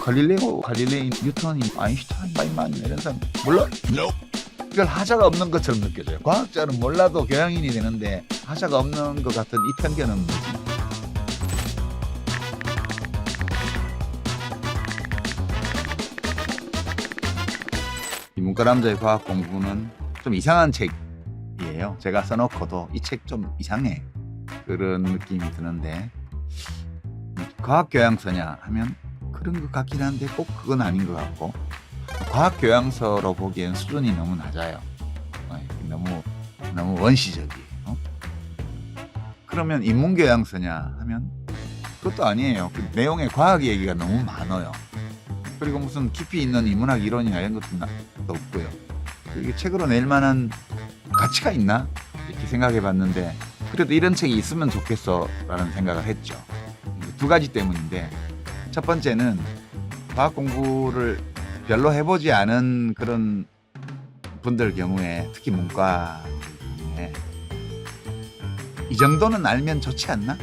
갈릴레오, 갈릴레인, 뉴턴, 아인슈타인, 파이만 이런 사람 몰라? 별 하자가 없는 것처럼 느껴져요. 과학자는 몰라도 교양인이 되는데 하자가 없는 것 같은 이 편견은 뭐지? 이 문과남자의 과학 공부는 좀 이상한 책이에요. 제가 써놓고도 이 책 좀 이상해 그런 느낌이 드는데, 과학 교양서냐 하면 그런 것 같긴 한데 꼭 그건 아닌 것 같고, 과학 교양서로 보기엔 수준이 너무 낮아요. 너무 원시적이에요. 그러면 인문 교양서냐 하면 그것도 아니에요. 그 내용에 과학 얘기가 너무 많아요. 그리고 무슨 깊이 있는 인문학 이론이나 이런 것도 없고요. 이게 책으로 낼 만한 가치가 있나? 이렇게 생각해 봤는데, 그래도 이런 책이 있으면 좋겠어 라는 생각을 했죠. 두 가지 때문인데, 첫 번째는 과학 공부를 별로 해보지 않은 그런 분들 경우에, 특히 문과 경우에 이 정도는 알면 좋지 않나?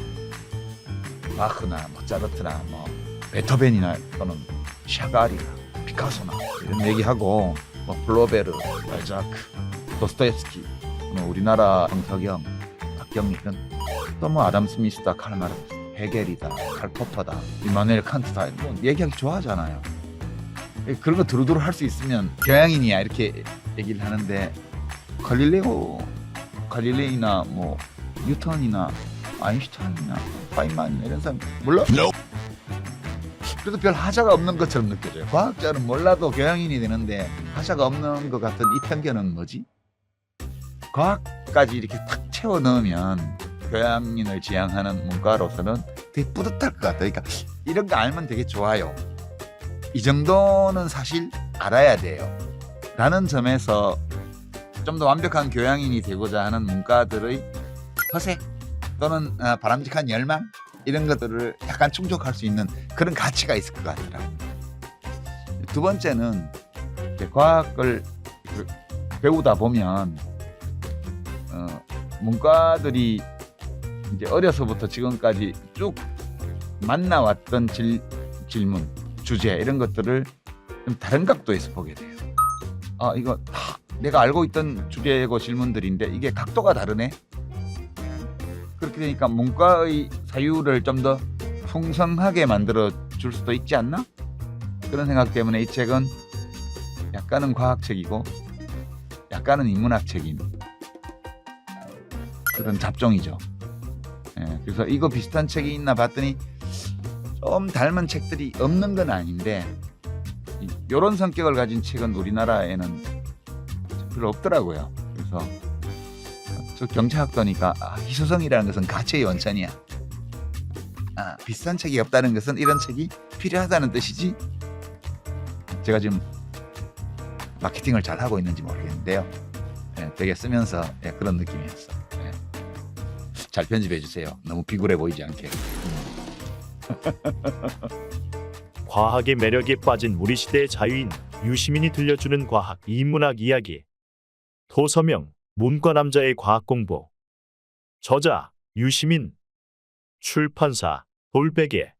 바흐나 모차르트나 뭐 베토벤이나 또는 샤가리나 피카소나 이런 얘기하고, 뭐 플로베르, 발자크, 도스토옙스키, 뭐 우리나라 정석영, 박경리 이런, 또 뭐 아담 스미스다, 칼 마르크스, 헤겔이다, 칼 포퍼다, 이마누엘 칸트다, 뭐 얘기하기 좋아하잖아요. 그런 거 두루두루 할 수 있으면 교양인이야 이렇게 얘기를 하는데, 갈릴레오, 갈릴레이나 뭐 뉴턴이나 아인슈타인이나 파이만 이런 사람 몰라? 그래도 별 하자가 없는 것처럼 느껴져요. 과학자는 몰라도 교양인이 되는데 하자가 없는 것 같은 이 편견은 뭐지? 과학까지 이렇게 탁 채워 넣으면 교양인을 지향하는 문과로서는 되게 뿌듯할 것 같아요. 그러니까 이런 거 알면 되게 좋아요. 이 정도는 사실 알아야 돼요 라는 점에서 좀 더 완벽한 교양인이 되고자 하는 문과들의 허세 또는 바람직한 열망, 이런 것들을 약간 충족할 수 있는 그런 가치가 있을 것 같더라고요. 두 번째는 과학을 배우다 보면 문과들이 이제 어려서부터 지금까지 쭉 만나왔던 질문, 주제 이런 것들을 좀 다른 각도에서 보게 돼요. 이거 다 내가 알고 있던 주제고 질문들인데 이게 각도가 다르네. 그렇게 되니까 문과의 사유를 좀 더 풍성하게 만들어 줄 수도 있지 않나? 그런 생각 때문에 이 책은 약간은 과학책이고 약간은 인문학책인 그런 잡종이죠. 그래서 이거 비슷한 책이 있나 봤더니 좀 닮은 책들이 없는 건 아닌데, 이런 성격을 가진 책은 우리나라에는 별로 없더라고요. 그래서 저 경제학도니까 희소성이라는 것은 가치의 원천이야. 비슷한 책이 없다는 것은 이런 책이 필요하다는 뜻이지. 제가 지금 마케팅을 잘 하고 있는지 모르겠는데요. 되게 쓰면서 그런 느낌이었어. 잘 편집해 주세요. 너무 비굴해 보이지 않게. 과학의 매력에 빠진 우리 시대의 자유인 유시민이 들려주는 과학 인문학 이야기. 도서명 문과남자의 과학공부. 저자 유시민. 출판사 돌베개.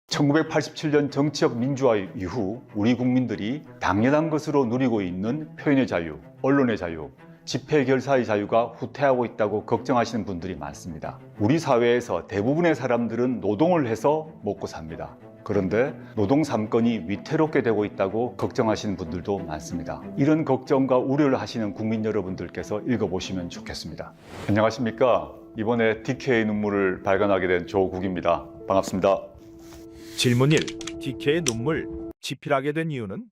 1987년 정치적 민주화 이후 우리 국민들이 당연한 것으로 누리고 있는 표현의 자유, 언론의 자유, 집회 결사의 자유가 후퇴하고 있다고 걱정하시는 분들이 많습니다. 우리 사회에서 대부분의 사람들은 노동을 해서 먹고 삽니다. 그런데 노동 3건이 위태롭게 되고 있다고 걱정하시는 분들도 많습니다. 이런 걱정과 우려를 하시는 국민 여러분들께서 읽어보시면 좋겠습니다. 안녕하십니까? 이번에 DK의 눈물을 발간하게 된 조국입니다. 반갑습니다. 질문 1. DK의 눈물 집필하게 된 이유는?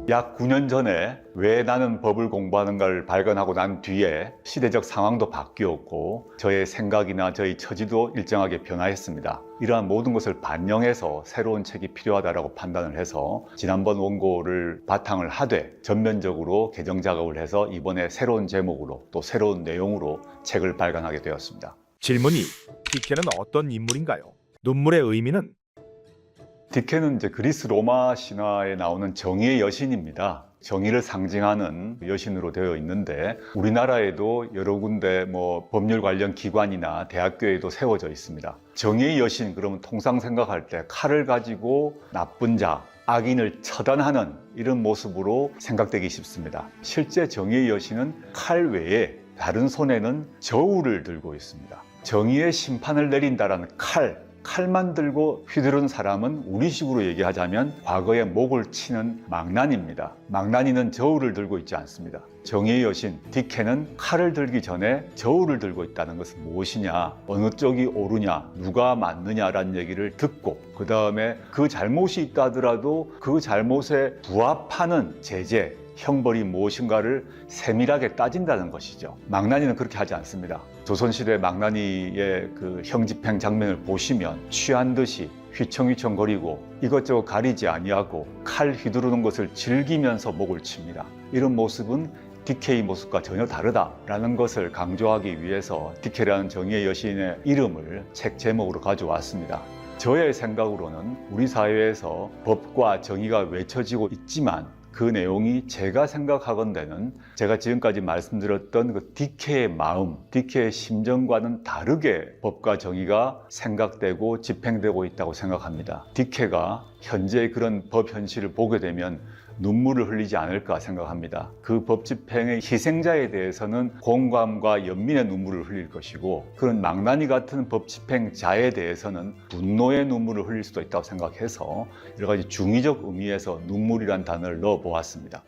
약 9년 전에 왜 나는 법을 공부하는가를 발견하고 난 뒤에 시대적 상황도 바뀌었고 저의 생각이나 저의 처지도 일정하게 변화했습니다. 이러한 모든 것을 반영해서 새로운 책이 필요하다고 판단을 해서 지난번 원고를 바탕을 하되 전면적으로 개정 작업을 해서 이번에 새로운 제목으로 또 새로운 내용으로 책을 발간하게 되었습니다. 질문 2. DK는 어떤 인물인가요? 눈물의 의미는? 디케는 그리스 로마 신화에 나오는 정의의 여신입니다. 정의를 상징하는 여신으로 되어 있는데 우리나라에도 여러 군데 법률 관련 기관이나 대학교에도 세워져 있습니다. 정의의 여신 그러면 통상 생각할 때 칼을 가지고 나쁜 자, 악인을 처단하는 이런 모습으로 생각되기 쉽습니다. 실제 정의의 여신은 칼 외에 다른 손에는 저울을 들고 있습니다. 정의의 심판을 내린다라는 칼만 들고 휘두른 사람은 우리식으로 얘기하자면 과거에 목을 치는 망나니입니다. 망나니는 저울을 들고 있지 않습니다. 정의의 여신 디케는 칼을 들기 전에 저울을 들고 있다는 것은 무엇이냐, 어느 쪽이 옳으냐, 누가 맞느냐라는 얘기를 듣고 그 다음에 그 잘못이 있다 하더라도 그 잘못에 부합하는 제재, 형벌이 무엇인가를 세밀하게 따진다는 것이죠. 망나니는 그렇게 하지 않습니다. 조선시대 망나니의 그 형집행 장면을 보시면 취한 듯이 휘청휘청거리고 이것저것 가리지 아니하고 칼 휘두르는 것을 즐기면서 목을 칩니다. 이런 모습은 디케의 모습과 전혀 다르다라는 것을 강조하기 위해서 디케라는 정의의 여신의 이름을 책 제목으로 가져왔습니다. 저의 생각으로는 우리 사회에서 법과 정의가 외쳐지고 있지만 그 내용이 제가 생각하건대는 제가 지금까지 말씀드렸던 그 디케의 마음, 디케의 심정과는 다르게 법과 정의가 생각되고 집행되고 있다고 생각합니다. 디케가 현재 그런 법 현실을 보게 되면 눈물을 흘리지 않을까 생각합니다. 그 법 집행의 희생자에 대해서는 공감과 연민의 눈물을 흘릴 것이고 그런 망나니 같은 법 집행자에 대해서는 분노의 눈물을 흘릴 수도 있다고 생각해서 여러 가지 중의적 의미에서 눈물이란 단어를 넣어 보았습니다.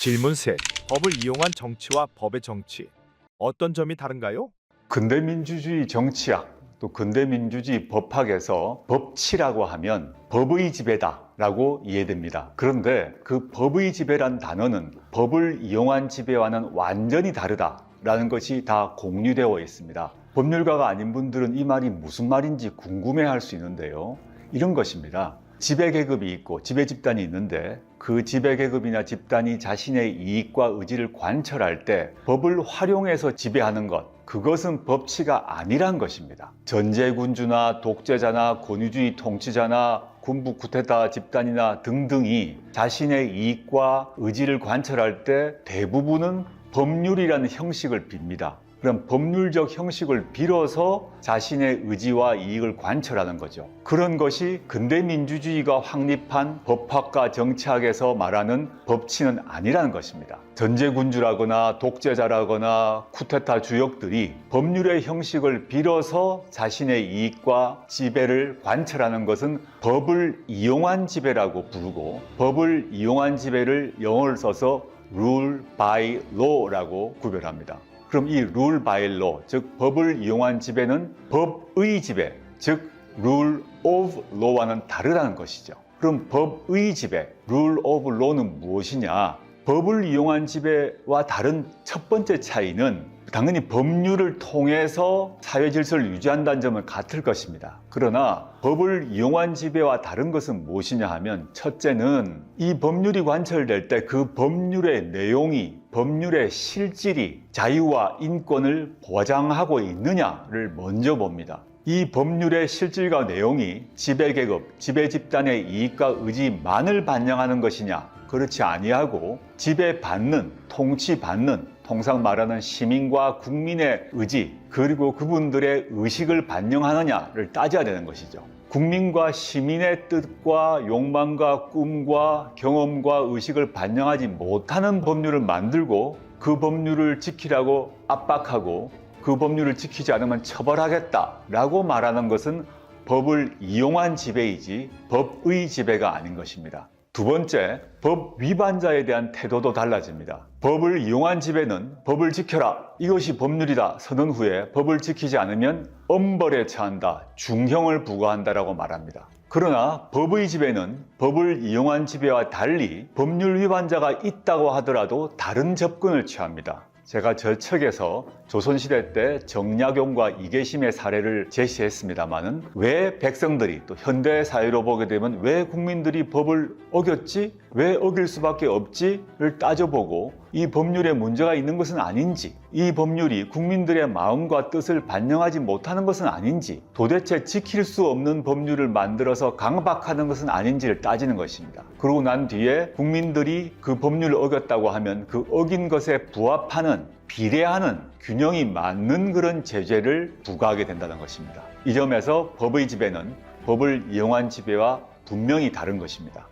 질문 셋. 법을 이용한 정치와 법의 정치. 어떤 점이 다른가요? 근대민주주의 정치학 또 근대민주주의 법학에서 법치라고 하면 법의 지배다 라고 이해됩니다. 그런데 그 법의 지배란 단어는 법을 이용한 지배와는 완전히 다르다라는 것이 다 공유되어 있습니다. 법률가가 아닌 분들은 이 말이 무슨 말인지 궁금해할 수 있는데요. 이런 것입니다. 지배계급이 있고 지배집단이 있는데 그 지배계급이나 집단이 자신의 이익과 의지를 관철할 때 법을 활용해서 지배하는 것, 그것은 법치가 아니란 것입니다. 전제군주나 독재자나 권위주의 통치자나 군부 쿠데타 집단이나 등등이 자신의 이익과 의지를 관철할 때 대부분은 법률이라는 형식을 빕니다. 그럼 법률적 형식을 빌어서 자신의 의지와 이익을 관철하는 거죠. 그런 것이 근대민주주의가 확립한 법학과 정치학에서 말하는 법치는 아니라는 것입니다. 전제군주라거나 독재자라거나 쿠데타 주역들이 법률의 형식을 빌어서 자신의 이익과 지배를 관철하는 것은 법을 이용한 지배라고 부르고 법을 이용한 지배를 영어를 써서 rule by law라고 구별합니다. 그럼 이 rule by law, 즉 법을 이용한 지배는 법의 지배, 즉 rule of law와는 다르다는 것이죠. 그럼 법의 지배, rule of law는 무엇이냐? 법을 이용한 지배와 다른 첫 번째 차이는 당연히 법률을 통해서 사회 질서를 유지한다는 점은 같을 것입니다. 그러나 법을 이용한 지배와 다른 것은 무엇이냐 하면 첫째는 이 법률이 관철될 때 그 법률의 내용이 법률의 실질이 자유와 인권을 보장하고 있느냐를 먼저 봅니다. 이 법률의 실질과 내용이 지배계급, 지배집단의 이익과 의지만을 반영하는 것이냐? 그렇지 아니하고 지배받는, 통치받는, 통상 말하는 시민과 국민의 의지 그리고 그분들의 의식을 반영하느냐를 따져야 되는 것이죠. 국민과 시민의 뜻과 욕망과 꿈과 경험과 의식을 반영하지 못하는 법률을 만들고 그 법률을 지키라고 압박하고 그 법률을 지키지 않으면 처벌하겠다라고 말하는 것은 법을 이용한 지배이지 법의 지배가 아닌 것입니다. 두 번째, 법 위반자에 대한 태도도 달라집니다. 법을 이용한 지배는 법을 지켜라, 이것이 법률이다 선언 후에 법을 지키지 않으면 엄벌에 처한다, 중형을 부과한다라고 말합니다. 그러나 법의 지배는 법을 이용한 지배와 달리 법률 위반자가 있다고 하더라도 다른 접근을 취합니다. 제가 저 책에서 조선시대 때 정약용과 이계심의 사례를 제시했습니다마는 왜 백성들이 또 현대 사회로 보게 되면 왜 국민들이 법을 어겼지? 왜 어길 수밖에 없지?를 따져보고 이 법률에 문제가 있는 것은 아닌지, 이 법률이 국민들의 마음과 뜻을 반영하지 못하는 것은 아닌지, 도대체 지킬 수 없는 법률을 만들어서 강박하는 것은 아닌지를 따지는 것입니다. 그러고 난 뒤에 국민들이 그 법률을 어겼다고 하면 그 어긴 것에 부합하는, 비례하는, 균형이 맞는 그런 제재를 부과하게 된다는 것입니다. 이 점에서 법의 지배는 법을 이용한 지배와 분명히 다른 것입니다.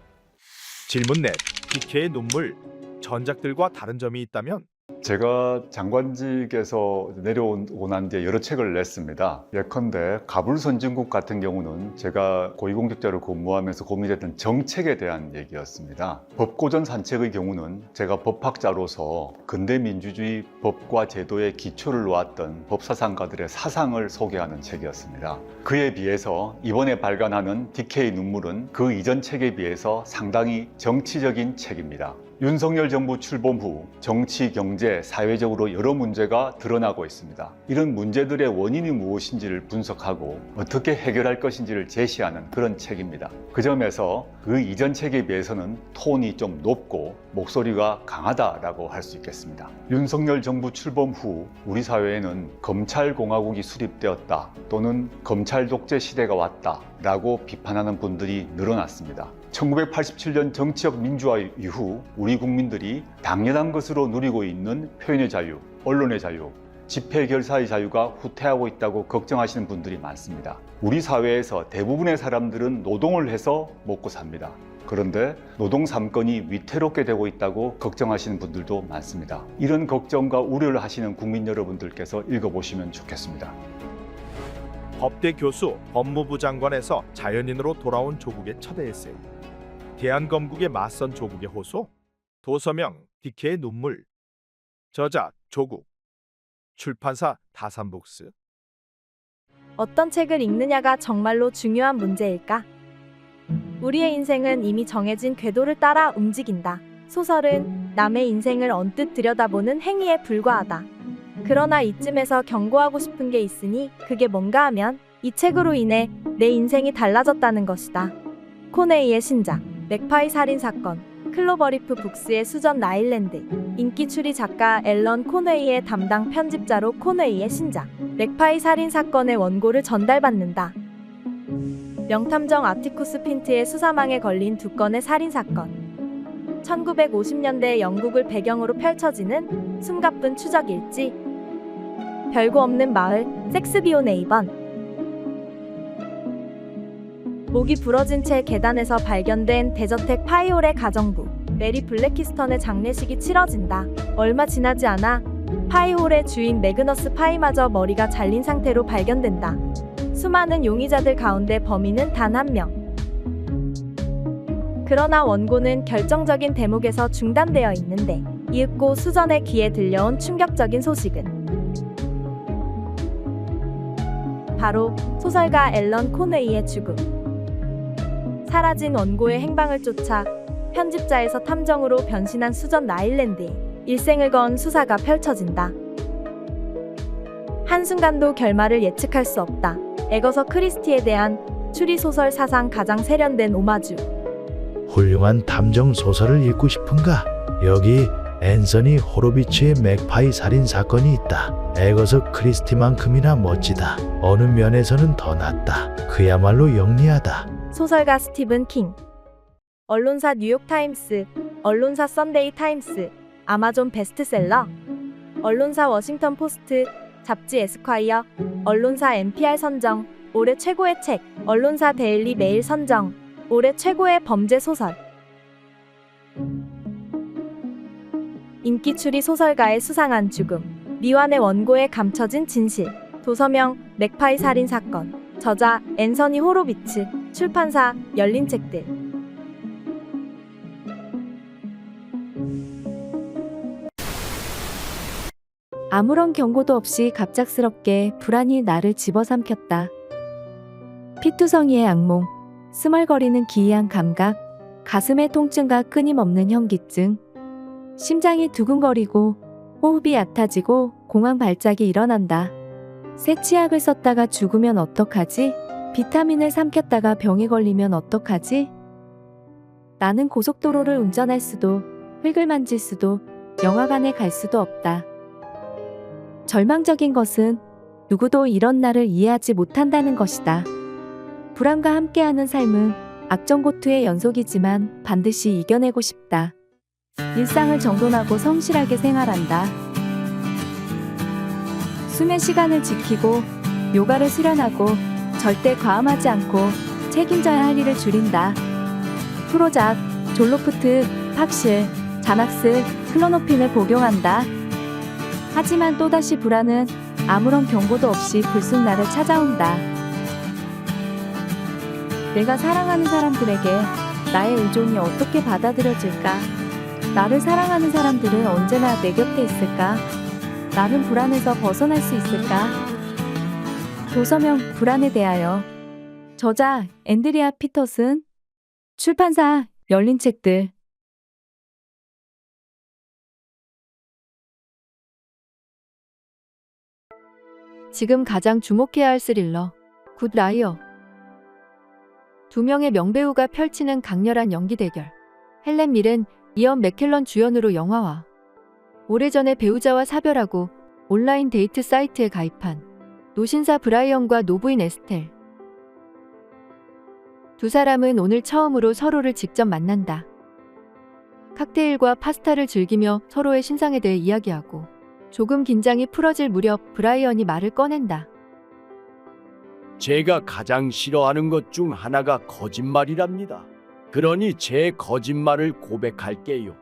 질문 넷. DK의 눈물. 전작들과 다른 점이 있다면? 제가 장관직에서 내려오고 난 뒤에 여러 책을 냈습니다. 예컨대 가불 선진국 같은 경우는 제가 고위공직자로 근무하면서 고민했던 정책에 대한 얘기였습니다. 법고전 산책의 경우는 제가 법학자로서 근대 민주주의 법과 제도의 기초를 놓았던 법사상가들의 사상을 소개하는 책이었습니다. 그에 비해서 이번에 발간하는 DK 눈물은 그 이전 책에 비해서 상당히 정치적인 책입니다. 윤석열 정부 출범 후 정치, 경제, 사회적으로 여러 문제가 드러나고 있습니다. 이런 문제들의 원인이 무엇인지를 분석하고 어떻게 해결할 것인지를 제시하는 그런 책입니다. 그 점에서 그 이전 책에 비해서는 톤이 좀 높고 목소리가 강하다라고 할 수 있겠습니다. 윤석열 정부 출범 후 우리 사회에는 검찰공화국이 수립되었다 또는 검찰 독재 시대가 왔다 라고 비판하는 분들이 늘어났습니다. 1987년 정치적 민주화 이후 우리 국민들이 당연한 것으로 누리고 있는 표현의 자유, 언론의 자유, 집회 결사의 자유가 후퇴하고 있다고 걱정하시는 분들이 많습니다. 우리 사회에서 대부분의 사람들은 노동을 해서 먹고 삽니다. 그런데 노동 3건이 위태롭게 되고 있다고 걱정하시는 분들도 많습니다. 이런 걱정과 우려를 하시는 국민 여러분들께서 읽어보시면 좋겠습니다. 법대 교수, 법무부 장관에서 자연인으로 돌아온 조국의 첫 에세이. 대한검국에 맞선 조국의 호소. 도서명 DK의 눈물. 저자 조국. 출판사 다산북스. 어떤 책을 읽느냐가 정말로 중요한 문제일까? 우리의 인생은 이미 정해진 궤도를 따라 움직인다. 소설은 남의 인생을 언뜻 들여다보는 행위에 불과하다. 그러나 이쯤에서 경고하고 싶은 게 있으니 그게 뭔가 하면 이 책으로 인해 내 인생이 달라졌다는 것이다. 코네이의 신작, 맥파이 살인사건, 클로버리프 북스의 수전 라일랜드, 인기 추리 작가 앨런 코네이의 담당 편집자로 코네이의 신작, 맥파이 살인사건의 원고를 전달받는다. 명탐정 아티쿠스 핀트의 수사망에 걸린 두 건의 살인사건. 1950년대 영국을 배경으로 펼쳐지는 숨가쁜 추적일지. 별거 없는 마을, 섹스비오 네이번. 목이 부러진 채 계단에서 발견된 대저택 파이올의 가정부. 메리 블랙히스턴의 장례식이 치러진다. 얼마 지나지 않아 파이홀의 주인 매그너스 파이마저 머리가 잘린 상태로 발견된다. 수많은 용의자들 가운데 범인은 단 한 명. 그러나 원고는 결정적인 대목에서 중단되어 있는데 이윽고 수전의 귀에 들려온 충격적인 소식은 바로 소설가 앨런 코네이의 죽음. 사라진 원고의 행방을 쫓아 편집자에서 탐정으로 변신한 수전 라일랜드에 일생을 건 수사가 펼쳐진다. 한순간도 결말을 예측할 수 없다. 에거서 크리스티에 대한 추리소설 사상 가장 세련된 오마주. 훌륭한 탐정 소설을 읽고 싶은가? 여기 앤서니 호로비츠의 맥파이 살인 사건이 있다. 에거서 크리스티만큼이나 멋지다. 어느 면에서는 더 낫다. 그야말로 영리하다. 소설가 스티븐 킹. 언론사 뉴욕타임스, 언론사 썬데이 타임스, 아마존 베스트셀러, 언론사 워싱턴 포스트, 잡지 에스콰이어, 언론사 NPR 선정, 올해 최고의 책, 언론사 데일리 메일 선정, 올해 최고의 범죄 소설. 인기 추리 소설가의 수상한 죽음, 미완의 원고에 감춰진 진실. 도서명 맥파이 살인 사건. 저자 앤서니 호로비츠. 출판사 열린 책들. 아무런 경고도 없이 갑작스럽게 불안이 나를 집어삼켰다. 피투성이의 악몽, 스멀거리는 기이한 감각, 가슴의 통증과 끊임없는 현기증, 심장이 두근거리고 호흡이 얕아지고 공황 발작이 일어난다. 새 치약을 썼다가 죽으면 어떡하지? 비타민을 삼켰다가 병에 걸리면 어떡하지? 나는 고속도로를 운전할 수도, 흙을 만질 수도, 영화관에 갈 수도 없다. 절망적인 것은 누구도 이런 나를 이해하지 못한다는 것이다. 불안과 함께하는 삶은 악정고투의 연속이지만 반드시 이겨내고 싶다. 일상을 정돈하고 성실하게 생활한다. 수면 시간을 지키고 요가를 수련하고 절대 과음하지 않고 책임져야 할 일을 줄인다. 프로작, 졸로프트, 팍실, 자낙스, 클로노핀을 복용한다. 하지만 또다시 불안은 아무런 경고도 없이 불쑥 나를 찾아온다. 내가 사랑하는 사람들에게 나의 의존이 어떻게 받아들여질까? 나를 사랑하는 사람들은 언제나 내 곁에 있을까? 나는 불안에서 벗어날 수 있을까? 도서명 불안에 대하여. 저자 앤드리아 피터슨. 출판사 열린 책들. 지금 가장 주목해야 할 스릴러 굿 라이어. 두 명의 명배우가 펼치는 강렬한 연기 대결. 헬렌 밀은 이언 맥켈런 주연으로 영화화. 오래전에 배우자와 사별하고 온라인 데이트 사이트에 가입한 노신사 브라이언과 노부인 에스텔. 두 사람은 오늘 처음으로 서로를 직접 만난다. 칵테일과 파스타를 즐기며 서로의 신상에 대해 이야기하고 조금 긴장이 풀어질 무렵 브라이언이 말을 꺼낸다. 제가 가장 싫어하는 것 중 하나가 거짓말이랍니다. 그러니 제 거짓말을 고백할게요.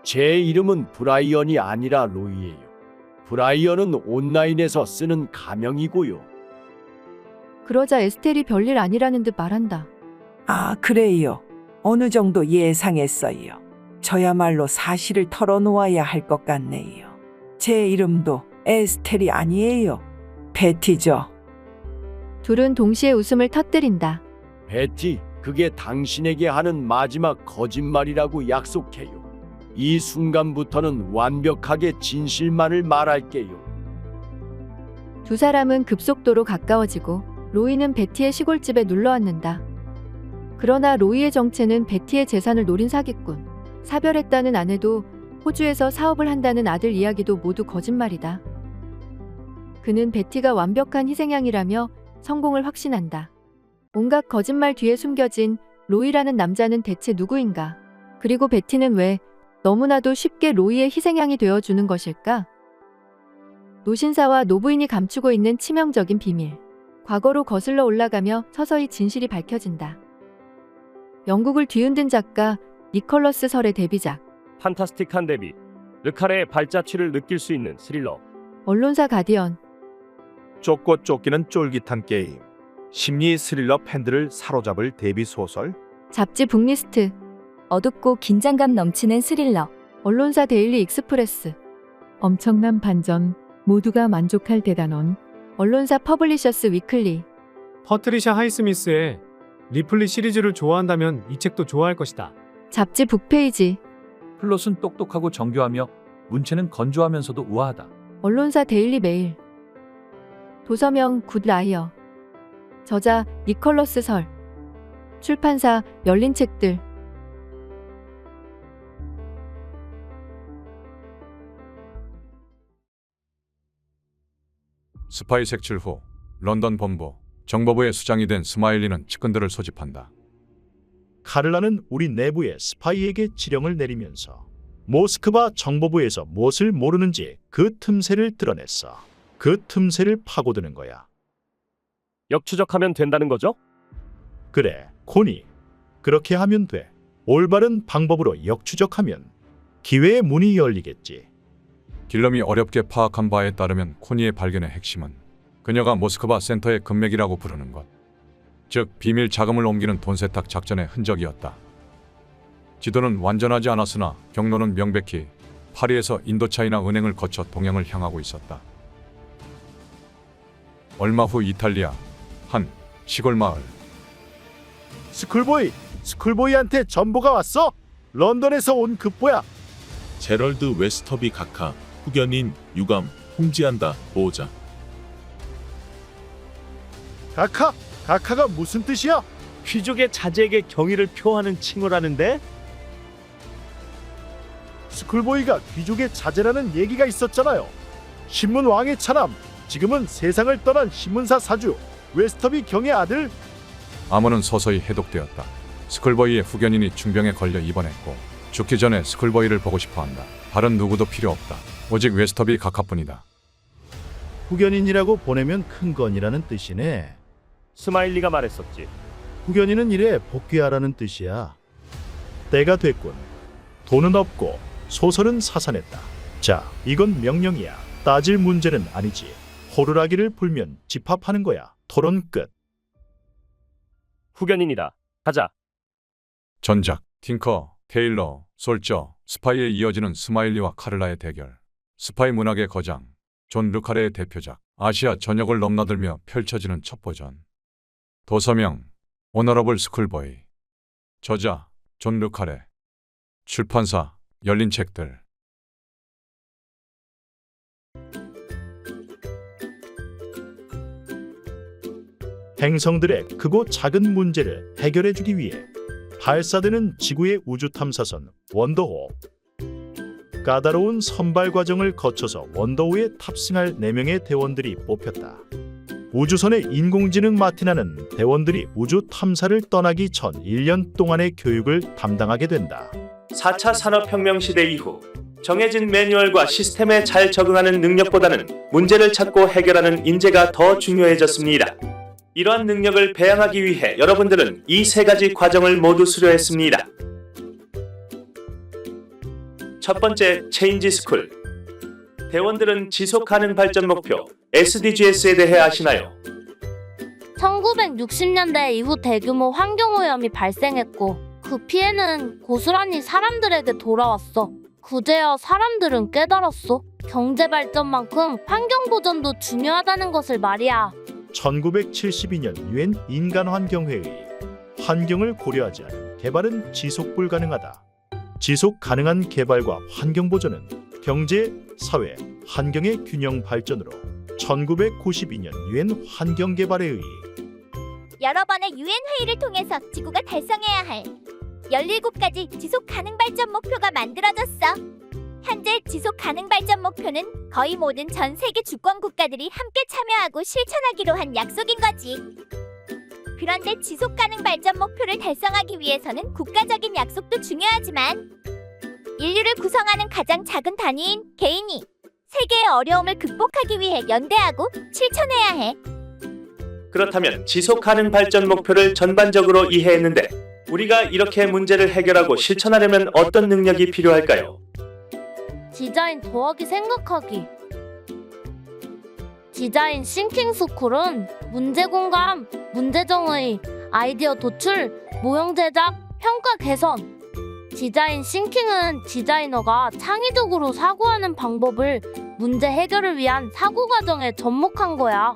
제 이름은 브라이언이 아니라 로이예요. 브라이언은 온라인에서 쓰는 가명이고요. 그러자 에스텔이 별일 아니라는 듯 말한다. 아, 그래요. 어느 정도 예상했어요. 저야말로 사실을 털어놓아야 할 것 같네요. 제 이름도 에스텔이 아니에요. 베티죠. 둘은 동시에 웃음을 터뜨린다. 베티, 그게 당신에게 하는 마지막 거짓말이라고 약속해요. 이 순간부터는 완벽하게 진실만을 말할게요. 두 사람은 급속도로 가까워지고 로이는 베티의 시골집에 눌러앉는다. 그러나 로이의 정체는 베티의 재산을 노린 사기꾼, 사별했다는 아내도 호주에서 사업을 한다는 아들 이야기도 모두 거짓말이다. 그는 베티가 완벽한 희생양이라며 성공을 확신한다. 온갖 거짓말 뒤에 숨겨진 로이라는 남자는 대체 누구인가? 그리고 베티는 왜 너무나도 쉽게 로이의 희생양이 되어주는 것일까? 노신사와 노부인이 감추고 있는 치명적인 비밀. 과거로 거슬러 올라가며 서서히 진실이 밝혀진다. 영국을 뒤흔든 작가 니콜러스 설의 데뷔작. 판타스틱한 데뷔. 르카레의 발자취를 느낄 수 있는 스릴러. 언론사 가디언. 쫓고 쫓기는 쫄깃한 게임. 심리 스릴러 팬들을 사로잡을 데뷔 소설. 잡지 북리스트. 어둡고 긴장감 넘치는 스릴러. 언론사 데일리 익스프레스. 엄청난 반전. 모두가 만족할 대단원. 언론사 퍼블리셔스 위클리. 퍼트리샤 하이스미스의 리플리 시리즈를 좋아한다면 이 책도 좋아할 것이다. 잡지 북페이지. 플롯은 똑똑하고 정교하며 문체는 건조하면서도 우아하다. 언론사 데일리 메일. 도서명 굿 라이어. 저자 니콜러스 설. 출판사 열린 책들. 스파이 색출 후 런던 본부 정보부의 수장이 된 스마일리는 측근들을 소집한다. 카를라는 우리 내부의 스파이에게 지령을 내리면서 모스크바 정보부에서 무엇을 모르는지 그 틈새를 드러냈어. 그 틈새를 파고드는 거야. 역추적하면 된다는 거죠? 그래, 코니. 그렇게 하면 돼. 올바른 방법으로 역추적하면 기회의 문이 열리겠지. 길럼이 어렵게 파악한 바에 따르면 코니의 발견의 핵심은 그녀가 모스크바 센터의 금맥이라고 부르는 것, 즉 비밀 자금을 옮기는 돈 세탁 작전의 흔적이었다. 지도는 완전하지 않았으나 경로는 명백히 파리에서 인도차이나 은행을 거쳐 동양을 향하고 있었다. 얼마 후 이탈리아 한 시골 마을. 스쿨보이한테 전보가 왔어? 런던에서 온 급보야. 제럴드 웨스터비 각하, 후견인 유감, 홍지한다, 보호자. 각하가 무슨 뜻이야? 귀족의 자제에게 경의를 표하는 칭호라는데? 스쿨보이가 귀족의 자제라는 얘기가 있었잖아요. 신문 왕의 차남, 지금은 세상을 떠난 신문사 사주 웨스터비 경의 아들. 암호는 서서히 해독되었다. 스쿨보이의 후견인이 중병에 걸려 입원했고 죽기 전에 스쿨보이를 보고 싶어한다. 다른 누구도 필요 없다. 오직 웨스터비 각하뿐이다. 후견인이라고 보내면 큰 건이라는 뜻이네. 스마일리가 말했었지. 후견인은 이래 복귀하라는 뜻이야. 때가 됐군. 돈은 없고 소설은 사산했다. 자, 이건 명령이야. 따질 문제는 아니지. 호루라기를 불면 집합하는 거야. 토론 끝. 후견인이다. 가자. 전작, 팅커, 테일러, 솔저, 스파이에 이어지는 스마일리와 카를라의 대결. 스파이 문학의 거장, 존 르카레의 대표작, 아시아 전역을 넘나들며 펼쳐지는 첩보전. 도서명, 오너러블 스쿨보이. 저자, 존 르카레. 출판사, 열린 책들. 행성들의 크고 작은 문제를 해결해주기 위해 발사되는 지구의 우주 탐사선 원더호. 까다로운 선발 과정을 거쳐서 원더호에 탑승할 4명의 대원들이 뽑혔다. 우주선의 인공지능 마티나는 대원들이 우주 탐사를 떠나기 전 1년 동안의 교육을 담당하게 된다. 4차 산업혁명 시대 이후 정해진 매뉴얼과 시스템에 잘 적응하는 능력보다는 문제를 찾고 해결하는 인재가 더 중요해졌습니다. 이러한 능력을 배양하기 위해 여러분들은 이 3가지 과정을 모두 수료했습니다. 첫 번째, 체인지 스쿨. 대원들은 지속 가능 발전 목표 SDGs에 대해 아시나요? 1960년대 이후 대규모 환경오염이 발생했고 그 피해는 고스란히 사람들에게 돌아왔어. 그제야 사람들은 깨달았어. 경제 발전만큼 환경 보전도 중요하다는 것을 말이야. 1972년 유엔 인간환경회의 환경을 고려하지 않은 개발은 지속 불가능하다. 지속 가능한 개발과 환경 보전은 경제, 사회, 환경의 균형 발전으로 1992년 유엔 환경개발회의 여러 번의 유엔 회의를 통해서 지구가 달성해야 할 17가지 지속 가능 발전 목표가 만들어졌어. 현재 지속 가능 발전 목표는 거의 모든 전 세계 주권 국가들이 함께 참여하고 실천하기로 한 약속인 거지. 그런데 지속 가능 발전 목표를 달성하기 위해서는 국가적인 약속도 중요하지만 인류를 구성하는 가장 작은 단위인 개인이 세계의 어려움을 극복하기 위해 연대하고 실천해야 해. 그렇다면 지속 가능 발전 목표를 전반적으로 이해했는데 우리가 이렇게 문제를 해결하고 실천하려면 어떤 능력이 필요할까요? 디자인 더하기 생각하기. 디자인 싱킹 스쿨은 문제 공감, 문제 정의, 아이디어 도출, 모형 제작, 평가 개선. 디자인 싱킹은 디자이너가 창의적으로 사고하는 방법을 문제 해결을 위한 사고 과정에 접목한 거야.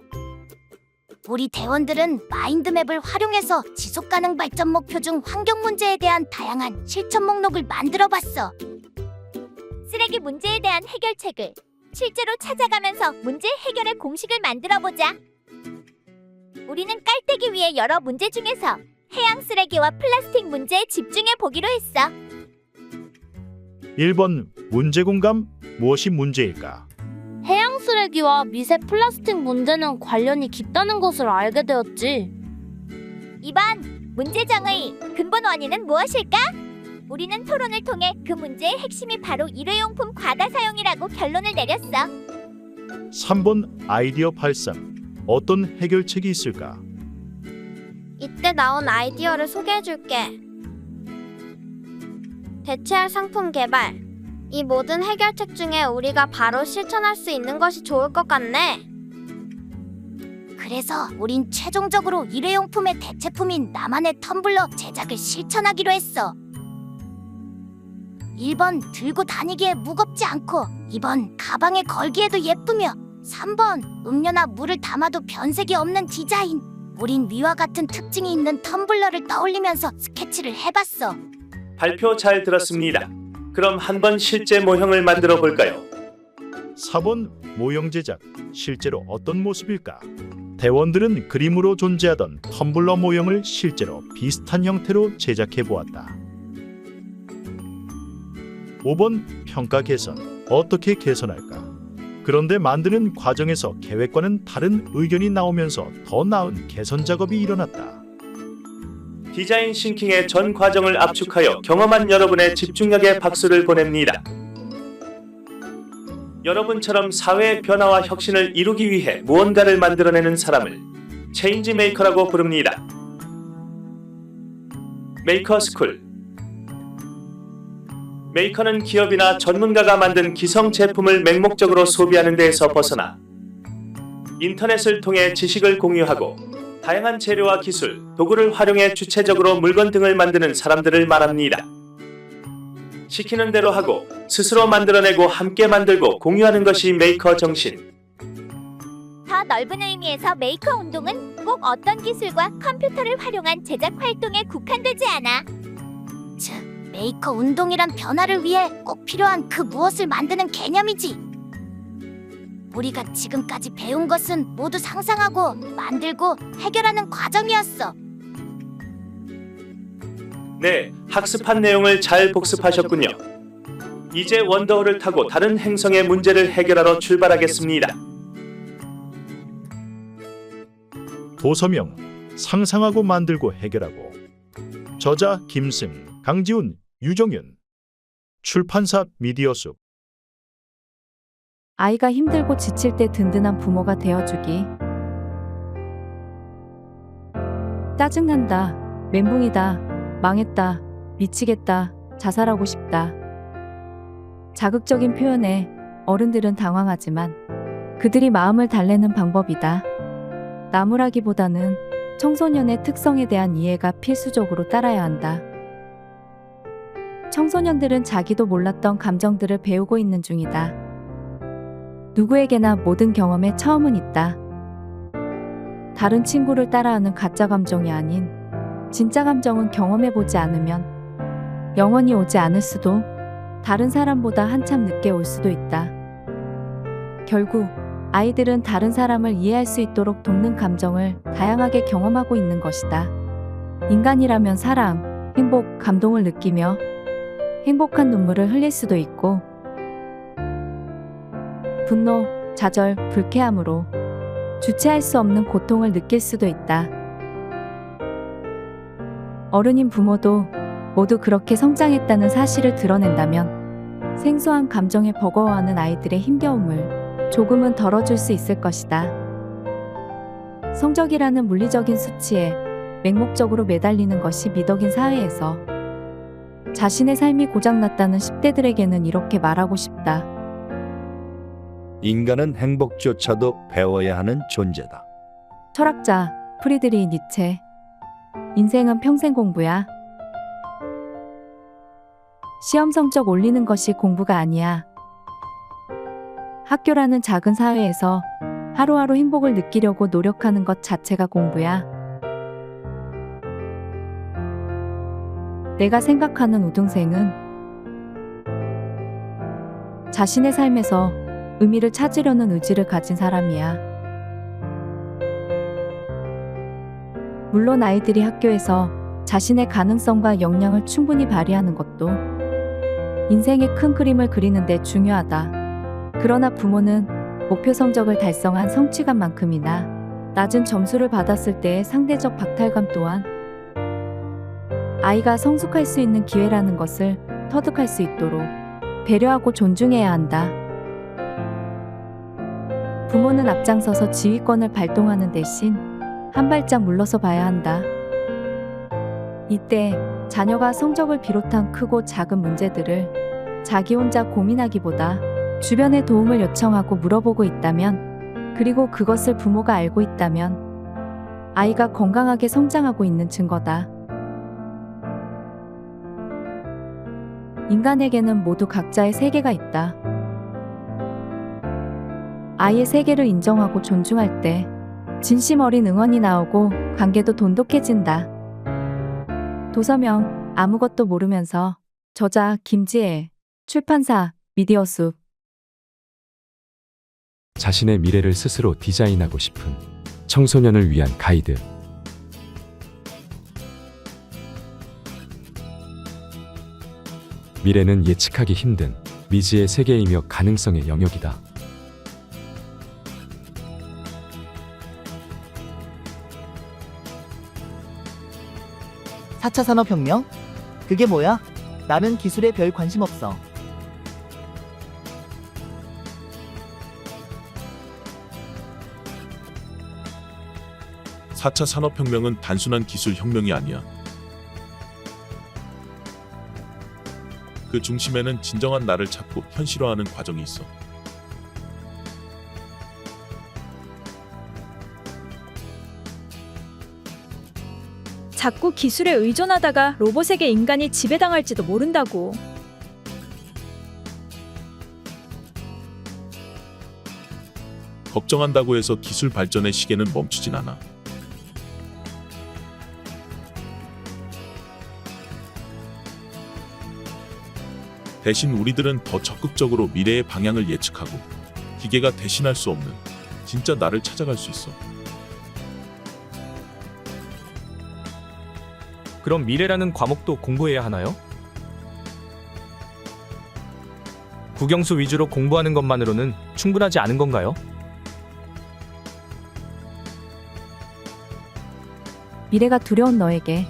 우리 대원들은 마인드맵을 활용해서 지속 가능 발전 목표 중 환경 문제에 대한 다양한 실천 목록을 만들어봤어. 쓰레기 문제에 대한 해결책을 실제로 찾아가면서 문제 해결의 공식을 만들어보자. 우리는 깔때기 위해 여러 문제 중에서 해양 쓰레기와 플라스틱 문제에 집중해 보기로 했어. 1번 문제 공감. 무엇이 문제일까? 해양 쓰레기와 미세 플라스틱 문제는 관련이 깊다는 것을 알게 되었지. 2번 문제 정의. 근본 원인은 무엇일까? 우리는 토론을 통해 그 문제의 핵심이 바로 일회용품 과다 사용이라고 결론을 내렸어. 3번 아이디어 발상. 어떤 해결책이 있을까? 이때 나온 아이디어를 소개해줄게. 대체할 상품 개발. 이 모든 해결책 중에 우리가 바로 실천할 수 있는 것이 좋을 것 같네. 그래서 우린 최종적으로 일회용품의 대체품인 나만의 텀블러 제작을 실천하기로 했어. 1번 들고 다니기에 무겁지 않고 2번 가방에 걸기에도 예쁘며 3번 음료나 물을 담아도 변색이 없는 디자인. 우린 위와 같은 특징이 있는 텀블러를 떠올리면서 스케치를 해봤어. 발표 잘 들었습니다. 그럼 한번 실제 모형을 만들어 볼까요? 4번 모형 제작. 실제로 어떤 모습일까? 대원들은 그림으로 존재하던 텀블러 모형을 실제로 비슷한 형태로 제작해 보았다. 5번 평가 개선. 어떻게 개선할까? 그런데 만드는 과정에서 계획과는 다른 의견이 나오면서 더 나은 개선 작업이 일어났다. 디자인 싱킹의 전 과정을 압축하여 경험한 여러분의 집중력에 박수를 보냅니다. 여러분처럼 사회의 변화와 혁신을 이루기 위해 무언가를 만들어내는 사람을 체인지 메이커라고 부릅니다. 메이커스쿨. 메이커는 기업이나 전문가가 만든 기성 제품을 맹목적으로 소비하는 데에서 벗어나 인터넷을 통해 지식을 공유하고 다양한 재료와 기술, 도구를 활용해 주체적으로 물건 등을 만드는 사람들을 말합니다. 시키는 대로 하고 스스로 만들어내고 함께 만들고 공유하는 것이 메이커 정신. 더 넓은 의미에서 메이커 운동은 꼭 어떤 기술과 컴퓨터를 활용한 제작 활동에 국한되지 않아. 즉, 메이커 운동이란 변화를 위해 꼭 필요한 그 무엇을 만드는 개념이지. 우리가 지금까지 배운 것은 모두 상상하고 만들고 해결하는 과정이었어. 네, 학습한 내용을 잘 복습하셨군요. 이제 원더홀을 타고 다른 행성의 문제를 해결하러 출발하겠습니다. 도서명 상상하고 만들고 해결하고. 저자 김승, 강지훈, 유정윤. 출판사 미디어숲. 아이가 힘들고 지칠 때 든든한 부모가 되어주기. 짜증난다, 멘붕이다, 망했다, 미치겠다, 자살하고 싶다. 자극적인 표현에 어른들은 당황하지만 그들이 마음을 달래는 방법이다. 나무라기보다는 청소년의 특성에 대한 이해가 필수적으로 따라야 한다. 청소년들은 자기도 몰랐던 감정들을 배우고 있는 중이다. 누구에게나 모든 경험에 처음은 있다. 다른 친구를 따라하는 가짜 감정이 아닌 진짜 감정은 경험해보지 않으면 영원히 오지 않을 수도, 다른 사람보다 한참 늦게 올 수도 있다. 결국 아이들은 다른 사람을 이해할 수 있도록 돕는 감정을 다양하게 경험하고 있는 것이다. 인간이라면 사랑, 행복, 감동을 느끼며 행복한 눈물을 흘릴 수도 있고, 분노, 좌절, 불쾌함으로 주체할 수 없는 고통을 느낄 수도 있다. 어른인 부모도 모두 그렇게 성장했다는 사실을 드러낸다면 생소한 감정에 버거워하는 아이들의 힘겨움을 조금은 덜어줄 수 있을 것이다. 성적이라는 물리적인 수치에 맹목적으로 매달리는 것이 미덕인 사회에서 자신의 삶이 고장났다는 10대들에게는 이렇게 말하고 싶다. 인간은 행복조차도 배워야 하는 존재다. 철학자 프리드리히 니체. 인생은 평생 공부야. 시험 성적 올리는 것이 공부가 아니야. 학교라는 작은 사회에서 하루하루 행복을 느끼려고 노력하는 것 자체가 공부야. 내가 생각하는 우등생은 자신의 삶에서 의미를 찾으려는 의지를 가진 사람이야. 물론 아이들이 학교에서 자신의 가능성과 역량을 충분히 발휘하는 것도 인생의 큰 그림을 그리는 데 중요하다. 그러나 부모는 목표 성적을 달성한 성취감만큼이나 낮은 점수를 받았을 때의 상대적 박탈감 또한 아이가 성숙할 수 있는 기회라는 것을 터득할 수 있도록 배려하고 존중해야 한다. 부모는 앞장서서 지휘권을 발동하는 대신 한 발짝 물러서 봐야 한다. 이때 자녀가 성적을 비롯한 크고 작은 문제들을 자기 혼자 고민하기보다 주변의 도움을 요청하고 물어보고 있다면, 그리고 그것을 부모가 알고 있다면 아이가 건강하게 성장하고 있는 증거다. 인간에게는 모두 각자의 세계가 있다. 아이의 세계를 인정하고 존중할 때 진심 어린 응원이 나오고 관계도 돈독해진다. 도서명 아무것도 모르면서. 저자 김지혜. 출판사 미디어숲. 자신의 미래를 스스로 디자인하고 싶은 청소년을 위한 가이드. 미래는 예측하기 힘든 미지의 세계이며 가능성의 영역이다. 사 4차 산업혁명? 그게 뭐야? 나는 기술에 별 관심 없어. 4차 산업혁명은 단순한 기술 혁명이 아니야. 그 중심에는 진정한 나를 찾고 현실화하는 과정이 있어. 자꾸 기술에 의존하다가 로봇에게 인간이 지배당할지도 모른다고. 걱정한다고 해서 기술 발전의 시계는 멈추진 않아. 대신 우리들은 더 적극적으로 미래의 방향을 예측하고 기계가 대신할 수 없는 진짜 나를 찾아갈 수 있어. 그럼 미래라는 과목도 공부해야 하나요? 국영수 위주로 공부하는 것만으로는 충분하지 않은 건가요? 미래가 두려운 너에게.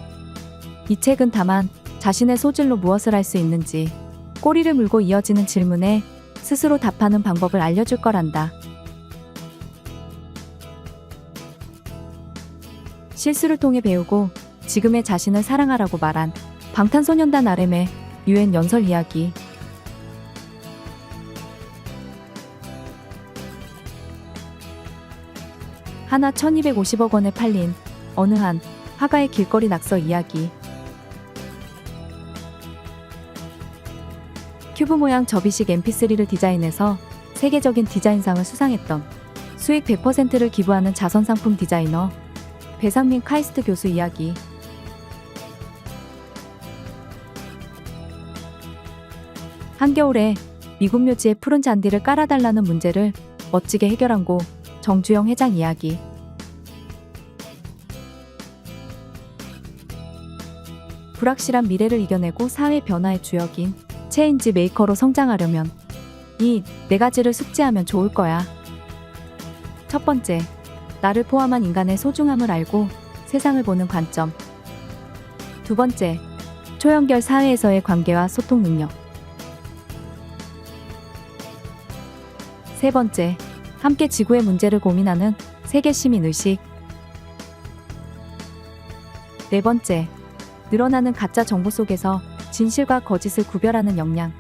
이 책은 다만 자신의 소질로 무엇을 할 수 있는지 꼬리를 물고 이어지는 질문에 스스로 답하는 방법을 알려줄 거란다. 실수를 통해 배우고 지금의 자신을 사랑하라고 말한 방탄소년단 RM의 유엔 연설 이야기. 하나 1250억 원에 팔린 어느 한 화가의 길거리 낙서 이야기. 큐브 모양 접이식 mp3를 디자인해서 세계적인 디자인상을 수상했던 수익 100%를 기부하는 자선상품 디자이너 배상민 카이스트 교수 이야기. 한겨울에 미군 묘지에 푸른 잔디를 깔아달라는 문제를 멋지게 해결한 고 정주영 회장 이야기. 불확실한 미래를 이겨내고 사회 변화의 주역인 체인지 메이커로 성장하려면 이 4가지를 숙지하면 좋을 거야. 첫 번째, 나를 포함한 인간의 소중함을 알고 세상을 보는 관점. 두 번째, 초연결 사회에서의 관계와 소통 능력. 세 번째, 함께 지구의 문제를 고민하는 세계 시민 의식. 네 번째, 늘어나는 가짜 정보 속에서 진실과 거짓을 구별하는 역량.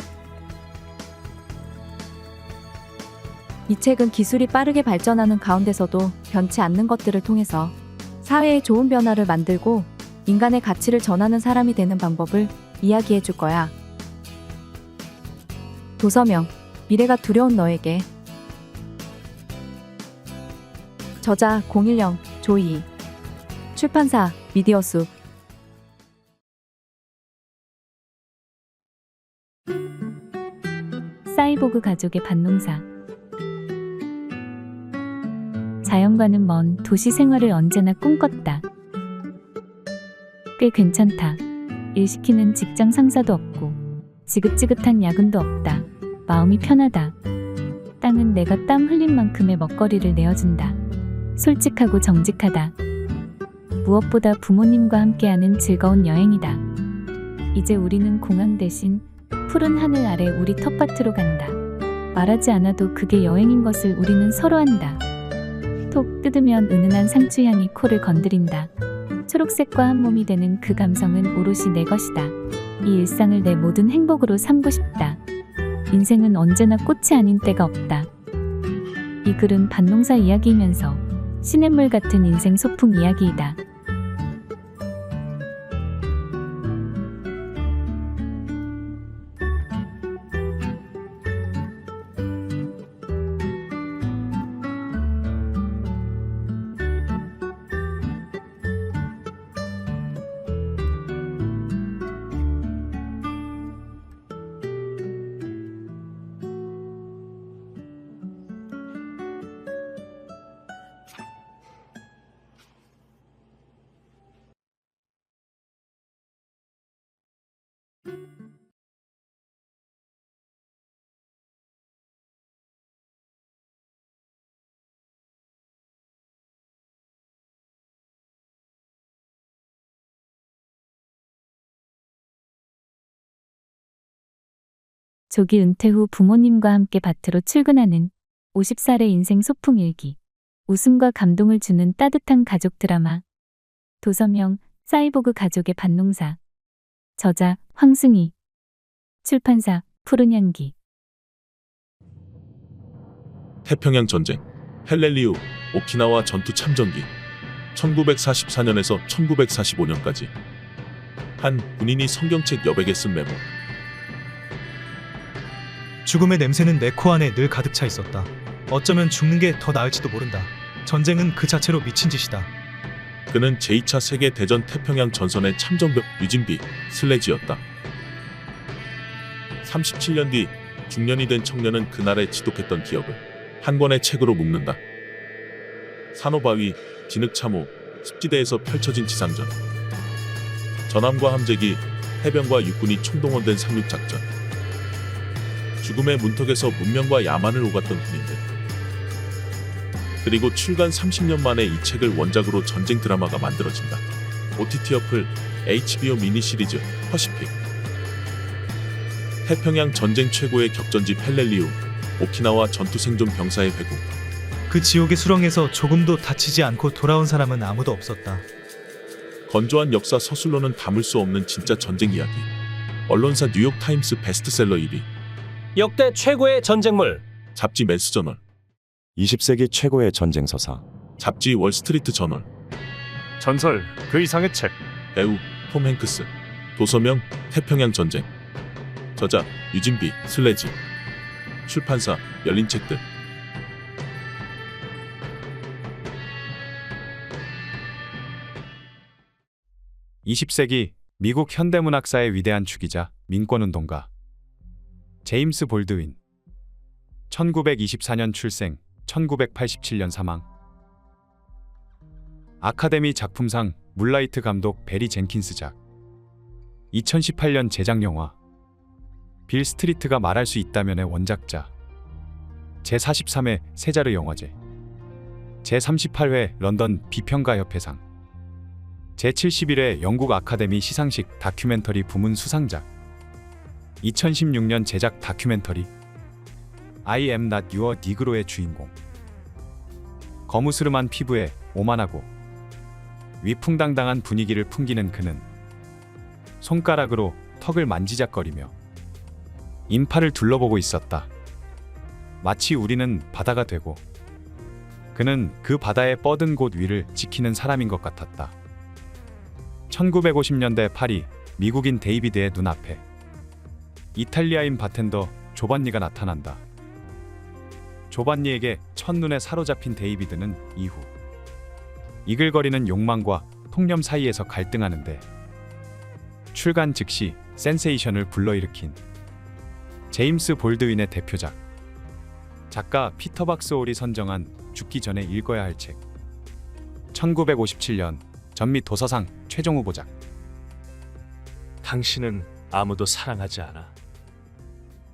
이 책은 기술이 빠르게 발전하는 가운데서도 변치 않는 것들을 통해서 사회에 좋은 변화를 만들고 인간의 가치를 전하는 사람이 되는 방법을 이야기해 줄 거야. 도서명, 미래가 두려운 너에게. 저자 010 조이. 출판사 미디어숲. 사이보그 가족의 밭농사. 자연과는 먼 도시 생활을 언제나 꿈꿨다. 꽤 괜찮다. 일 시키는 직장 상사도 없고 지긋지긋한 야근도 없다. 마음이 편하다. 땅은 내가 땀 흘린 만큼의 먹거리를 내어준다. 솔직하고 정직하다. 무엇보다 부모님과 함께하는 즐거운 여행이다. 이제 우리는 공항 대신 푸른 하늘 아래 우리 텃밭으로 간다. 말하지 않아도 그게 여행인 것을 우리는 서로 안다. 톡 뜯으면 은은한 상추향이 코를 건드린다. 초록색과 한 몸이 되는 그 감성은 오롯이 내 것이다. 이 일상을 내 모든 행복으로 삼고 싶다. 인생은 언제나 꽃이 아닌 때가 없다. 이 글은 밭농사 이야기이면서 시냇물 같은 인생 소풍 이야기이다. 조기 은퇴 후 부모님과 함께 밭으로 출근하는 50살의 인생 소풍 일기. 웃음과 감동을 주는 따뜻한 가족 드라마. 도서명 사이보그 가족의 밭농사. 저자 황승희. 출판사 푸른 향기. 태평양 전쟁, 헬렐리우, 오키나와 전투 참전기. 1944년에서 1945년까지 한 군인이 성경책 여백에 쓴 메모. 죽음의 냄새는 내 코 안에 늘 가득 차 있었다. 어쩌면 죽는 게 더 나을지도 모른다. 전쟁은 그 자체로 미친 짓이다. 그는 제2차 세계대전 태평양 전선의 참전병 유진비 슬레지였다. 37년 뒤 중년이 된 청년은 그날의 지독했던 기억을 한 권의 책으로 묶는다. 산호바위, 진흙참호, 습지대에서 펼쳐진 지상전. 전함과 함재기, 해병과 육군이 총동원된 상륙작전. 죽음의 문턱에서 문명과 야만을 오갔던 군인들. 그리고 출간 30년 만에 이 책을 원작으로 전쟁 드라마가 만들어진다. OTT 어플 HBO 미니 시리즈 퍼시픽. 태평양 전쟁 최고의 격전지 펠렐리우, 오키나와 전투 생존 병사의 회고. 그 지옥의 수렁에서 조금도 다치지 않고 돌아온 사람은 아무도 없었다. 건조한 역사 서술로는 담을 수 없는 진짜 전쟁 이야기. 언론사 뉴욕타임스 베스트셀러 1위. 역대 최고의 전쟁물. 잡지 매스저널. 20세기 최고의 전쟁서사. 잡지 월스트리트 저널. 전설 그 이상의 책. 배우 톰 행크스. 도서명 태평양 전쟁. 저자 유진비 슬레지. 출판사 열린 책들. (20세기) 미국 현대문학사의 위대한 축이자 민권운동가 제임스 볼드윈. 1924년 출생, 1987년 사망. 아카데미 작품상 물라이트 감독 베리 젠킨스작. 2018년 제작 영화 빌 스트리트가 말할 수 있다면의 원작자. 제43회 세자르 영화제. 제38회 런던 비평가협회상. 제71회 영국 아카데미 시상식 다큐멘터리 부문 수상작. 2016년 제작 다큐멘터리 I am not your Negro의 주인공. 거무스름한 피부에 오만하고 위풍당당한 분위기를 풍기는 그는 손가락으로 턱을 만지작거리며 인파를 둘러보고 있었다. 마치 우리는 바다가 되고 그는 그 바다의 뻗은 곳 위를 지키는 사람인 것 같았다. 1950년대 파리, 미국인 데이비드의 눈앞에 이탈리아인 바텐더 조반니가 나타난다. 조반니에게 첫눈에 사로잡힌 데이비드는 이후 이글거리는 욕망과 통념 사이에서 갈등하는데 출간 즉시 센세이션을 불러일으킨 제임스 볼드윈의 대표작. 작가 피터 박스홀이 선정한 죽기 전에 읽어야 할 책. 1957년 전미 도서상 최종 후보작. 당신은 아무도 사랑하지 않아.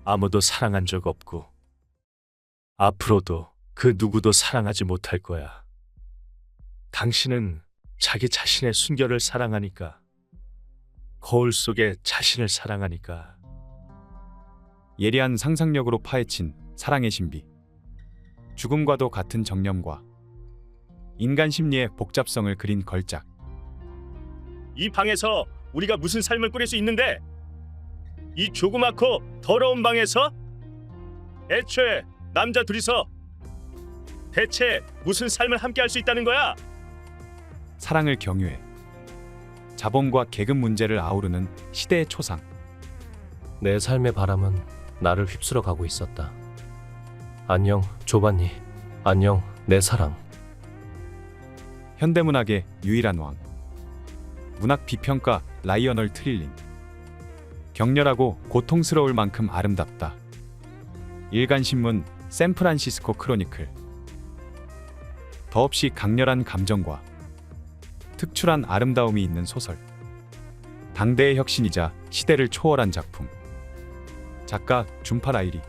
아무도 사랑한 적 없고 앞으로도 그 누구도 사랑하지 못할 거야. 당신은 자기 자신의 순결을 사랑하니까, 거울 속에 자신을 사랑하니까. 예리한 상상력으로 파헤친 사랑의 신비. 죽음과도 같은 정념과 인간 심리의 복잡성을 그린 걸작. 이 방에서 우리가 무슨 삶을 꾸릴 수 있는데? 이 조그맣고 더러운 방에서? 애초에 남자 둘이서 대체 무슨 삶을 함께 할 수 있다는 거야? 사랑을 경유해 자본과 계급 문제를 아우르는 시대의 초상. 내 삶의 바람은 나를 휩쓸어 가고 있었다. 안녕, 조반니. 안녕, 내 사랑. 현대문학의 유일한 왕. 문학 비평가 라이어널 트릴린. 격렬하고 고통스러울 만큼 아름답다. 일간신문 샌프란시스코 크로니클. 더없이 강렬한 감정과 특출한 아름다움이 있는 소설. 당대의 혁신이자 시대를 초월한 작품. 작가 준파 라일리.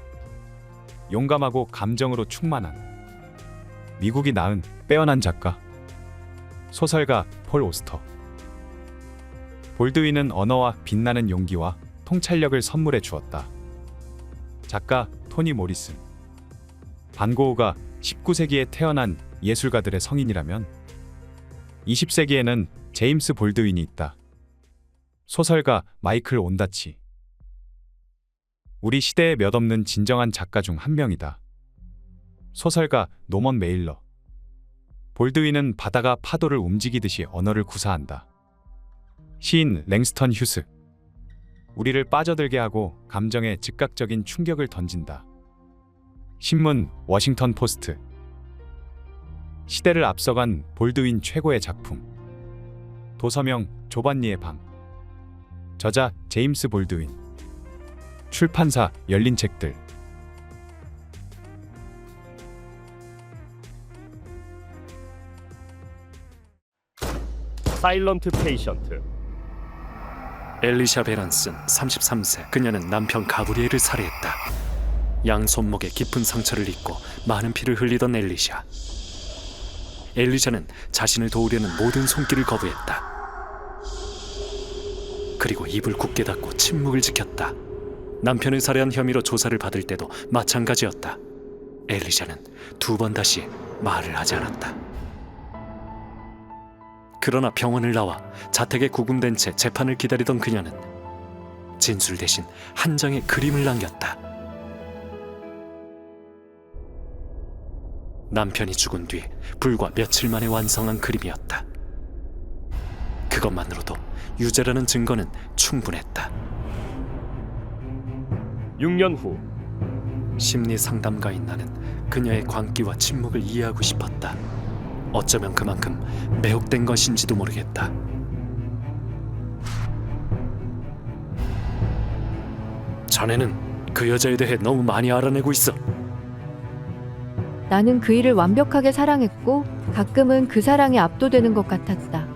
용감하고 감정으로 충만한 미국이 낳은 빼어난 작가. 소설가 폴 오스터. 볼드윈은 언어와 빛나는 용기와 통찰력을 선물해 주었다. 작가 토니 모리슨. 반고흐가 19세기에 태어난 예술가들의 성인이라면 20세기에는 제임스 볼드윈이 있다. 소설가 마이클 온다치. 우리 시대에 몇 없는 진정한 작가 중 한 명이다. 소설가 노먼 메일러. 볼드윈은 바다가 파도를 움직이듯이 언어를 구사한다. 시인 랭스턴 휴스. 우리를 빠져들게 하고 감정에 즉각적인 충격을 던진다. 신문 워싱턴 포스트. 시대를 앞서간 볼드윈 최고의 작품. 도서명 조반니의 방. 저자 제임스 볼드윈. 출판사 열린 책들. 사일런트 페이션트. 엘리샤 베란슨 33세. 그녀는 남편 가브리엘을 살해했다. 양 손목에 깊은 상처를 입고 많은 피를 흘리던 엘리샤는 자신을 도우려는 모든 손길을 거부했다. 그리고 입을 굳게 닫고 침묵을 지켰다. 남편을 살해한 혐의로 조사를 받을 때도 마찬가지였다. 엘리샤는 2번 다시 말을 하지 않았다. 그러나 병원을 나와 자택에 구금된 채 재판을 기다리던 그녀는 진술 대신 한 장의 그림을 남겼다. 남편이 죽은 뒤 불과 며칠 만에 완성한 그림이었다. 그것만으로도 유죄라는 증거는 충분했다. 6년 후 심리 상담가인 나는 그녀의 광기와 침묵을 이해하고 싶었다. 어쩌면 그만큼 매혹된 것인지도 모르겠다. 자네는 그 여자에 대해 너무 많이 알아내고 있어. 나는 그 일을 완벽하게 사랑했고 가끔은 그 사랑에 압도되는 것 같았다.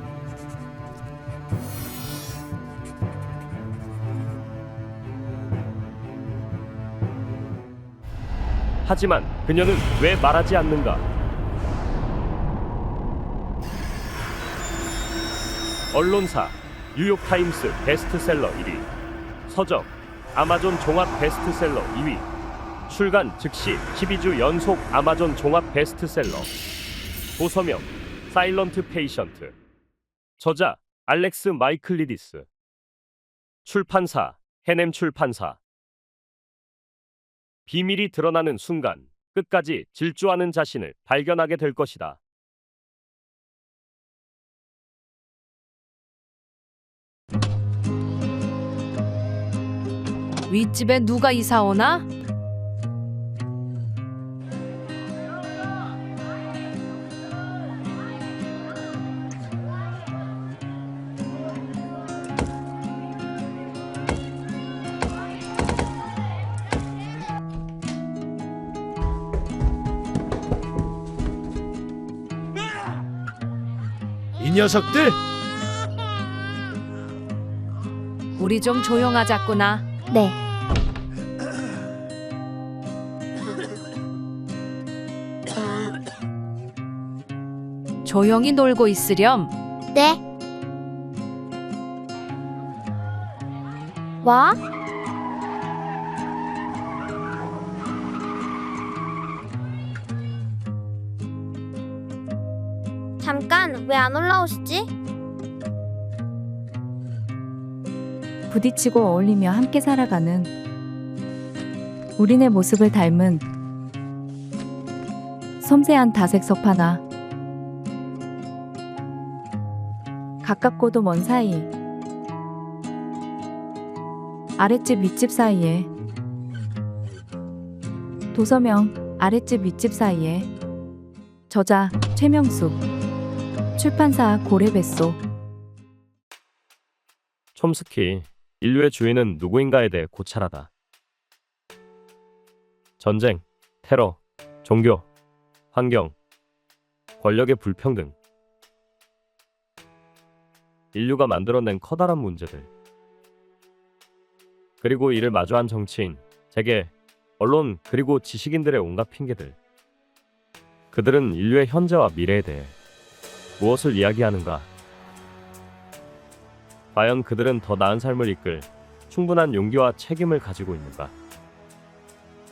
하지만 그녀는 왜 말하지 않는가? 언론사 뉴욕타임스 베스트셀러 1위, 서적 아마존 종합 베스트셀러 2위, 출간 즉시 12주 연속 아마존 종합 베스트셀러. 도서명 사일런트 페이션트. 저자 알렉스 마이클리디스. 출판사 해넴 출판사. 비밀이 드러나는 순간 끝까지 질주하는 자신을 발견하게 될 것이다. 윗집에 누가 이사 오나? 이 녀석들! 우리 좀 조용하자꾸나. 네. 조용히 놀고 있으렴. 네. 와? 잠깐 왜 안 올라오시지? 부딪히고 어울리며 함께 살아가는 우리네 모습을 닮은 섬세한 다색석 하나. 가깝고도 먼 사이, 아랫집 윗집 사이에, 도서명 아랫집 윗집 사이에. 저자 최명숙. 출판사 고래뱃소. 촘스키, 인류의 주인은 누구인가에 대해 고찰하다. 전쟁, 테러, 종교, 환경, 권력의 불평등. 인류가 만들어낸 커다란 문제들. 그리고 이를 마주한 정치인, 재계, 언론, 그리고 지식인들의 온갖 핑계들. 그들은 인류의 현재와 미래에 대해 무엇을 이야기하는가? 과연 그들은 더 나은 삶을 이끌 충분한 용기와 책임을 가지고 있는가?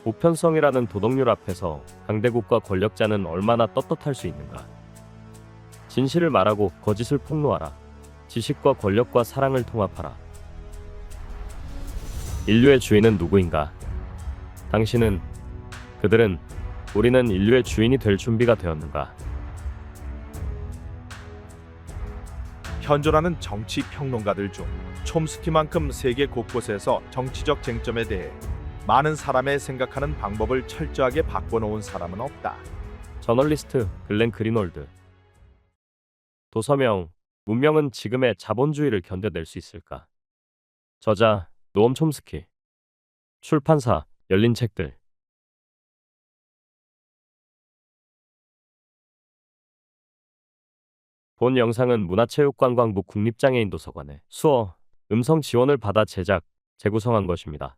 보편성이라는 도덕률 앞에서 강대국과 권력자는 얼마나 떳떳할 수 있는가. 진실을 말하고 거짓을 폭로하라. 지식과 권력과 사랑을 통합하라. 인류의 주인은 누구인가? 당신은, 그들은, 우리는 인류의 주인이 될 준비가 되었는가? 현존하는 정치 평론가들 중 촘스키만큼 세계 곳곳에서 정치적 쟁점에 대해 많은 사람의 생각하는 방법을 철저하게 바꿔놓은 사람은 없다. 저널리스트 글렌 그린월드. 도서명, 문명은 지금의 자본주의를 견뎌낼 수 있을까? 저자, 노엄 촘스키. 출판사, 열린 책들. 본 영상은 문화체육관광부 국립장애인도서관의 수어, 음성 지원을 받아 제작, 재구성한 것입니다.